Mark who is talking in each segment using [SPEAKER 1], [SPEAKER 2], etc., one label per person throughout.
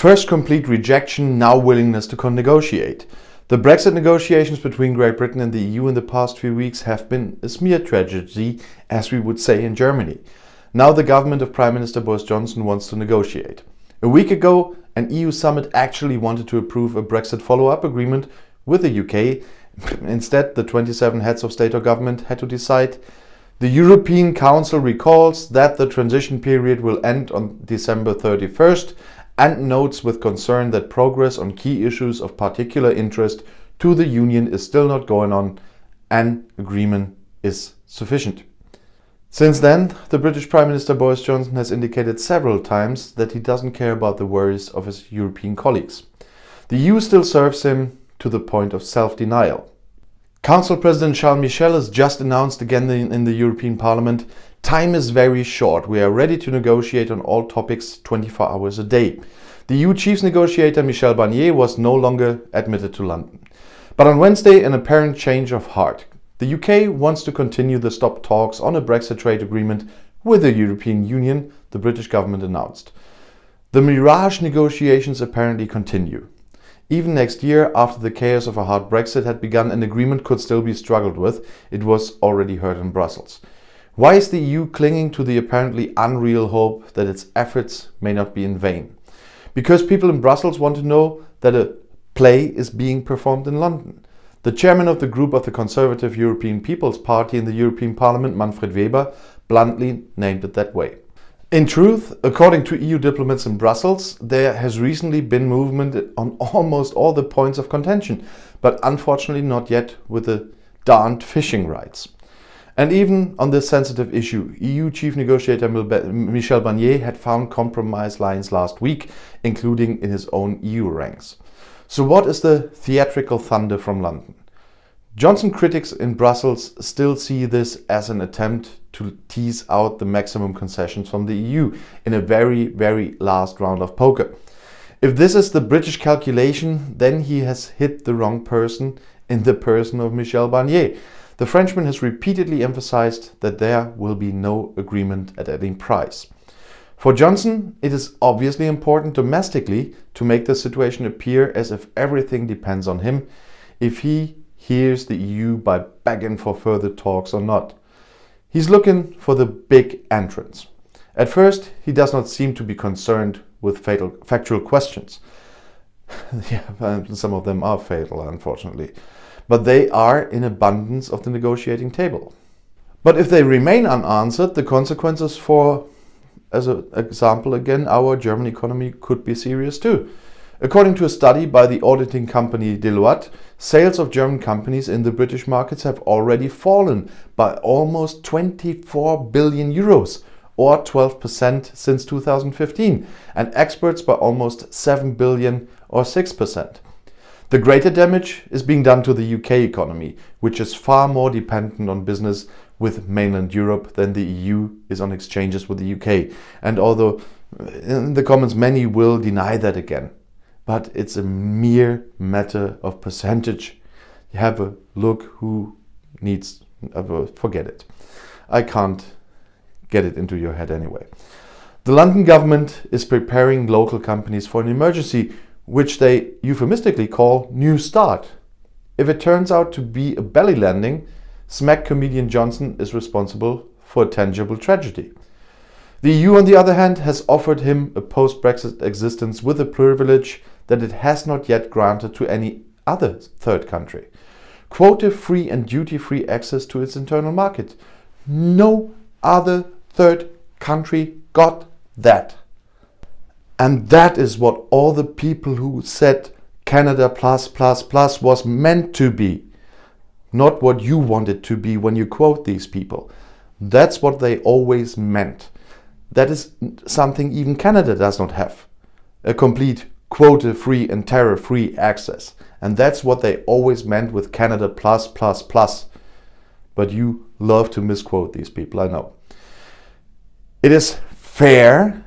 [SPEAKER 1] First complete rejection, now willingness to negotiate. The Brexit negotiations between Great Britain and the EU in the past few weeks have been a smear tragedy, as we would say in Germany. Now the government of Prime Minister Boris Johnson wants to negotiate. A week ago, an EU summit actually wanted to approve a Brexit follow-up agreement with the UK. Instead, the 27 heads of state or government had to decide. The European Council recalls that the transition period will end on December 31st and notes with concern that progress on key issues of particular interest to the Union is still not going on and agreement is sufficient. Since then, the British Prime Minister Boris Johnson has indicated several times that he doesn't care about the worries of his European colleagues. The EU still serves him to the point of self-denial. Council President Charles Michel has just announced again in the European Parliament, time is very short. We are ready to negotiate on all topics 24 hours a day. The EU chief negotiator Michel Barnier was no longer admitted to London. But on Wednesday, an apparent change of heart. The UK wants to continue the stop talks on a Brexit trade agreement with the European Union, the British government announced. The Mirage negotiations apparently continue. Even next year, after the chaos of a hard Brexit had begun, an agreement could still be struggled with. It was already heard in Brussels. Why is the EU clinging to the apparently unreal hope that its efforts may not be in vain? Because people in Brussels want to know that a play is being performed in London. The chairman of the group of the Conservative European People's Party in the European Parliament, Manfred Weber, bluntly named it that way. In truth, according to EU diplomats in Brussels, there has recently been movement on almost all the points of contention, but unfortunately not yet with the darned fishing rights. And even on this sensitive issue, EU chief negotiator Michel Barnier had found compromise lines last week, including in his own EU ranks. So what is the theatrical thunder from London? Johnson critics in Brussels still see this as an attempt to tease out the maximum concessions from the EU in a very, very last round of poker. If this is the British calculation, then he has hit the wrong person in the person of Michel Barnier. The Frenchman has repeatedly emphasized that there will be no agreement at any price. For Johnson, it is obviously important domestically to make the situation appear as if everything depends on him, if he hears the EU by begging for further talks or not. He's looking for the big entrance. At first, he does not seem to be concerned with factual questions. Yeah, some of them are fatal, unfortunately. But they are in abundance of the negotiating table. But if they remain unanswered, the consequences for, as an example again, our German economy could be serious too. According to a study by the auditing company Deloitte, sales of German companies in the British markets have already fallen by almost 24 billion euros, or 12% since 2015, and exports by almost 7 billion, or 6%. The greater damage is being done to the UK economy, which is far more dependent on business with mainland Europe than the EU is on exchanges with the UK. And although in the comments many will deny that again, but it's a mere matter of percentage. You have a look who needs, forget it. I can't get it into your head anyway. The London government is preparing local companies for an emergency, which they euphemistically call New Start. If it turns out to be a belly landing, smack comedian Johnson is responsible for a tangible tragedy. The EU, on the other hand, has offered him a post-Brexit existence with a privilege that it has not yet granted to any other third country. Quota-free and duty-free access to its internal market. No other third country got that. And that is what all the people who said Canada plus plus plus was meant to be. Not what you want it to be when you quote these people. That's what they always meant. That is something even Canada does not have. A complete quota-free and tariff-free access. And that's what they always meant with Canada plus plus plus. But you love to misquote these people, I know. It is fair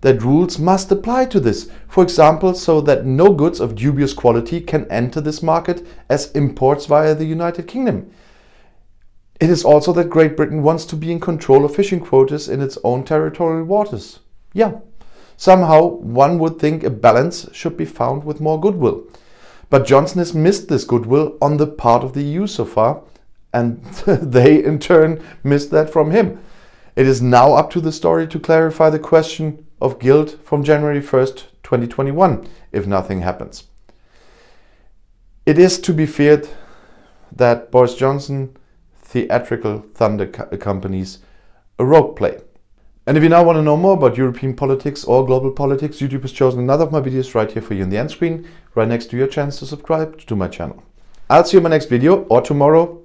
[SPEAKER 1] that rules must apply to this. For example, so that no goods of dubious quality can enter this market as imports via the United Kingdom. It is also that Great Britain wants to be in control of fishing quotas in its own territorial waters. Yeah, Somehow, one would think a balance should be found with more goodwill. But Johnson has missed this goodwill on the part of the EU so far, and they in turn missed that from him. It is now up to the story to clarify the question of guilt from January 1st, 2021, if nothing happens. It is to be feared that Boris Johnson theatrical thunder accompanies a rogue play. And if you now want to know more about European politics or global politics, YouTube has chosen another of my videos right here for you in the end screen, right next to your chance to subscribe to my channel. I'll see you in my next video or tomorrow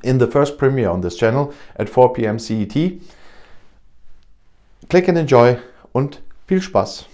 [SPEAKER 1] in the first premiere on this channel at 4 p.m. CET. Click and enjoy und viel Spaß!